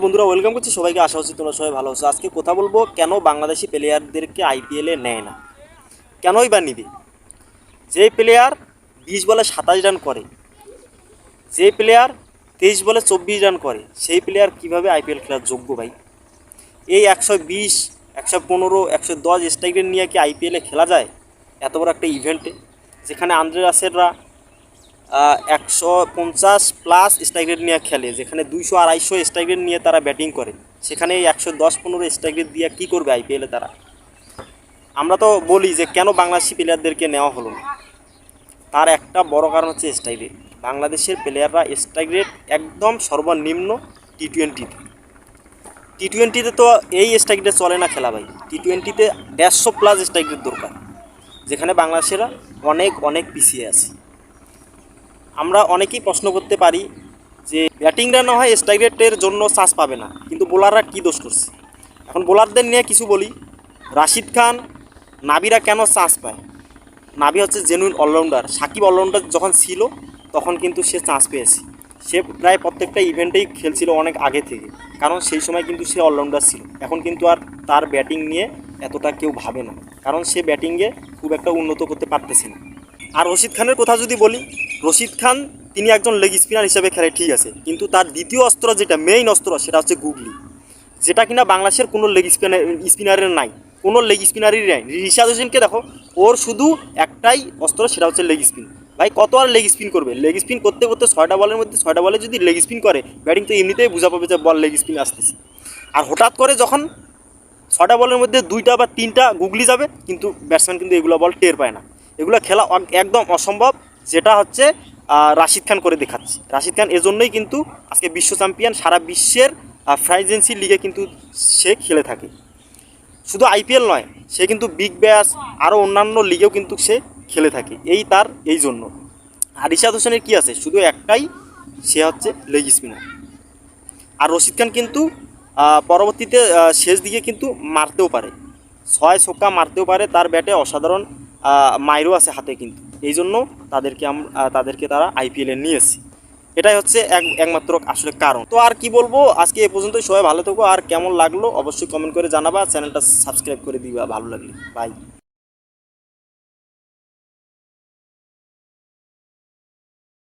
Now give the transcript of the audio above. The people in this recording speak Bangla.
বন্ধুরা, ওয়েলকাম করছি সবাইকে। আশা করছি তোমরা সবাই ভালো আছো। আজকে কথা বলবো কেন বাংলাদেশি প্লেয়ারদেরকে আইপিএলে নেয় না, কেনই বা নিবে। যে প্লেয়ার 20 বলে 27 রান করে, যে প্লেয়ার 23 বলে 24 রান করে, সেই প্লেয়ার কিভাবে আইপিএল খেলার যোগ্য ভাই? এই 120, 115, 110 স্ট্রাইক রেট নিয়ে কি আইপিএলে খেলা যায়? এত বড় একটা ইভেন্টে, যেখানে আন্দ্রে রাসেলরা 150+ স্ট্রাইক রেট নিয়ে খেলে, যেখানে 200-250 স্ট্রাইক রেট নিয়ে তারা ব্যাটিং করে, সেখানে 110-15 স্ট্রাইক রেট দিয়ে কী করবে আইপিএলে তারা? আমরা তো বলি যে কেন বাংলাদেশি প্লেয়ারদেরকে নেওয়া হলো না, তার একটা বড় কারণ হচ্ছে স্ট্রাইক রেট। বাংলাদেশের প্লেয়াররা স্ট্রাইক রেট একদম সর্বনিম্ন টি টোয়েন্টিতে তো এই স্ট্রাইক রেট চলে না খেলা ভাই। টি-20তে 150+ স্ট্রাইক রেট দরকার, যেখানে বাংলাদেশেরা অনেক অনেক পিছিয়ে আছে। আমরা অনেকেই প্রশ্ন করতে পারি যে ব্যাটিংরা না হয় স্ট্রাইক রেটের জন্য চান্স পাবে না, কিন্তু বোলাররা কী দোষ করছে? এখন বোলারদের নিয়ে কিছু বলি। রাশিদ খান, নাবিরা কেন চান্স পায়? নাবি হচ্ছে জেনুইন অলরাউন্ডার। সাকিব অলরাউন্ডার যখন ছিল তখন কিন্তু সে চান্স পেয়েছে। সে প্রায় প্রত্যেকটা ইভেন্টেই খেলছিল অনেক আগে থেকে, কারণ সেই সময় কিন্তু সে অলরাউন্ডার ছিল। এখন কিন্তু আর তার ব্যাটিং নিয়ে এতটা কেউ ভাবে না, কারণ সে ব্যাটিংয়ে খুব একটা উন্নত করতে পারতেছে না। আর রশিদ খানের কথা যদি বলি, রশিদ খান তিনি একজন লেগ স্পিনার হিসেবে খেলে, ঠিক আছে, কিন্তু তার দ্বিতীয় অস্ত্র, যেটা মেইন অস্ত্র, সেটা হচ্ছে গুগলি, যেটা কিনা বাংলাদেশের কোনো লেগ স্পিনারের নাই, কোনো লেগ স্পিনারেরই নাই। রিশাদ হোসেনকে দেখো, ওর শুধু একটাই অস্ত্র, সেটা হচ্ছে লেগ স্পিন। ভাই কত আর লেগ স্পিন করবে? লেগ স্পিন করতে করতে 6টা বলের মধ্যে 6টা বলে যদি লেগ স্পিন করে, ব্যাটিং তো এমনিতেই বোঝা পাবে যে বল লেগ স্পিন আসতেছে। আর হঠাৎ করে যখন 6টা বলের মধ্যে 2টা বা 3টা গুগলি যাবে, কিন্তু ব্যাটসম্যান কিন্তু এগুলো বল টের পায় না। এগুলো খেলা একদম অসম্ভব, যেটা হচ্ছে রাশিদ খান করে দেখাচ্ছে। রাশিদ খান এজন্যই কিন্তু আজকে বিশ্ব চ্যাম্পিয়ন, সারা বিশ্বের ফ্রাইজেন্সি লিগে কিন্তু সে খেলে থাকে। শুধু আইপিএল নয়, সে কিন্তু বিগ ব্যাশ আরও অন্যান্য লিগেও কিন্তু সে খেলে থাকে, এই জন্য। আর রিশাদ হোসেনের কী আছে? শুধু একটাই, সে হচ্ছে লেগ স্পিনার। আর রশিদ খান কিন্তু পরবর্তীতে শেষ দিকে কিন্তু মারতেও পারে, 6 ছক্কা মারতেও পারে। তার ব্যাটে অসাধারণ মাইরও আছে হাতে, কিন্তু এই জন্য তাদেরকে তারা আইপিএলে নিয়েছে। এটাই হচ্ছে একমাত্র আসলে কারণ। তো আর কি বলবো, আজকে এ পর্যন্তই। সবাই ভালো থাকো। আর কেমন লাগলো অবশ্যই কমেন্ট করে জানাবা, চ্যানেলটা সাবস্ক্রাইব করে দিবা ভালো লাগলে। বাই।